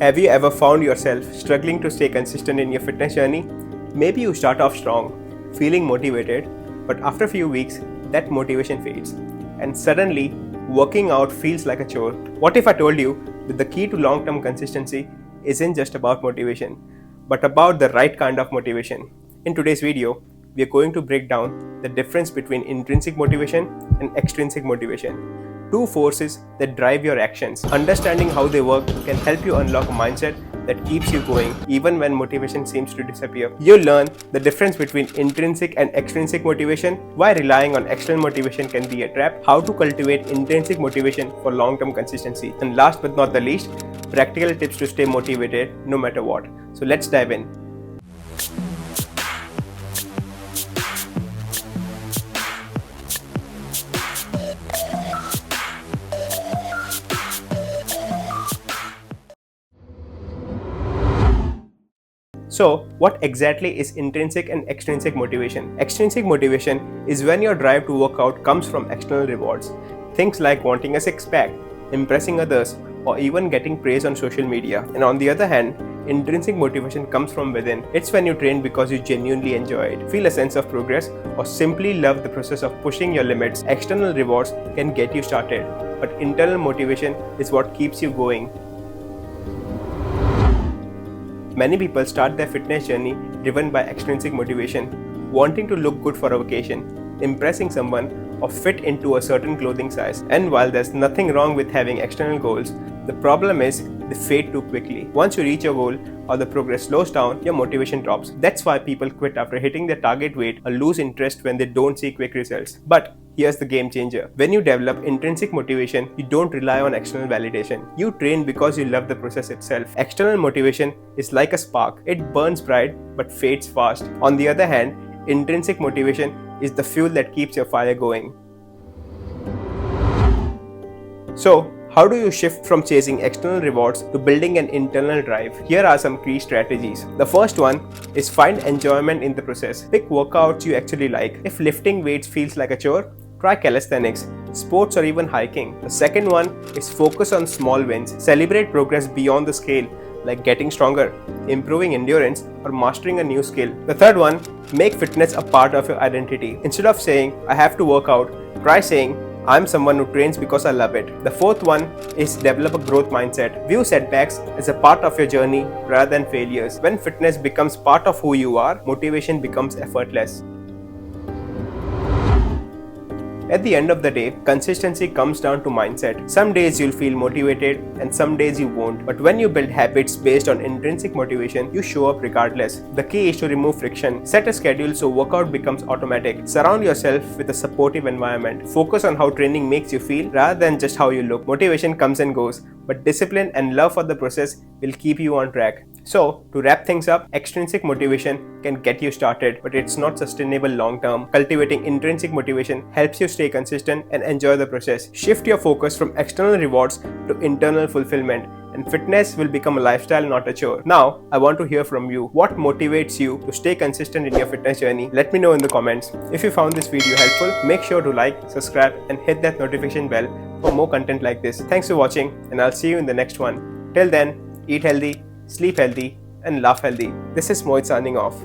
Have you ever found yourself struggling to stay consistent in your fitness journey? Maybe you start off strong, feeling motivated, but after a few weeks, that motivation fades, and suddenly, working out feels like a chore. What if I told you that the key to long-term consistency isn't just about motivation, but about the right kind of motivation? In today's video, we are going to break down the difference between intrinsic motivation and extrinsic motivation. Two forces that drive your actions. Understanding how they work can help you unlock a mindset that keeps you going even when motivation seems to disappear. You'll learn the difference between intrinsic and extrinsic motivation, why relying on external motivation can be a trap, how to cultivate intrinsic motivation for long-term consistency, and last but not the least, practical tips to stay motivated no matter what. So let's dive in. So, what exactly is intrinsic and extrinsic motivation? Extrinsic motivation is when your drive to work out comes from external rewards. Things like wanting a six-pack, impressing others, or even getting praise on social media. And on the other hand, intrinsic motivation comes from within. It's when you train because you genuinely enjoy it, feel a sense of progress, or simply love the process of pushing your limits. External rewards can get you started, but internal motivation is what keeps you going. Many people start their fitness journey driven by extrinsic motivation, wanting to look good for a vacation, impressing someone, or fit into a certain clothing size. And while there's nothing wrong with having external goals, the problem is they fade too quickly. Once you reach your goal or the progress slows down, your motivation drops. That's why people quit after hitting their target weight or lose interest when they don't see quick results. But here's the game changer. When you develop intrinsic motivation, you don't rely on external validation. You train because you love the process itself. External motivation is like a spark. It burns bright but fades fast. On the other hand, intrinsic motivation is the fuel that keeps your fire going. So, how do you shift from chasing external rewards to building an internal drive? Here are some key strategies. The first one is find enjoyment in the process. Pick workouts you actually like. If lifting weights feels like a chore, try calisthenics, sports, or even hiking. The second one is focus on small wins. Celebrate progress beyond the scale, like getting stronger, improving endurance, or mastering a new skill. The third one, make fitness a part of your identity. Instead of saying, I have to work out, try saying, I'm someone who trains because I love it. The fourth one is develop a growth mindset. View setbacks as a part of your journey rather than failures. When fitness becomes part of who you are, motivation becomes effortless. At the end of the day, consistency comes down to mindset. Some days you'll feel motivated and some days you won't. But when you build habits based on intrinsic motivation, you show up regardless. The key is to remove friction. Set a schedule so workout becomes automatic. Surround yourself with a supportive environment. Focus on how training makes you feel rather than just how you look. Motivation comes and goes, but discipline and love for the process will keep you on track. So, to wrap things up, extrinsic motivation can get you started, but it's not sustainable long term. Cultivating intrinsic motivation helps you stay consistent and enjoy the process. Shift your focus from external rewards to internal fulfillment, and fitness will become a lifestyle, not a chore. Now, I want to hear from you. What motivates you to stay consistent in your fitness journey? Let me know in the comments. If you found this video helpful, make sure to like, subscribe, and hit that notification bell for more content like this. Thanks for watching, and I'll see you in the next one. Till then, eat healthy, sleep healthy, and laugh healthy. This is Mohit signing off.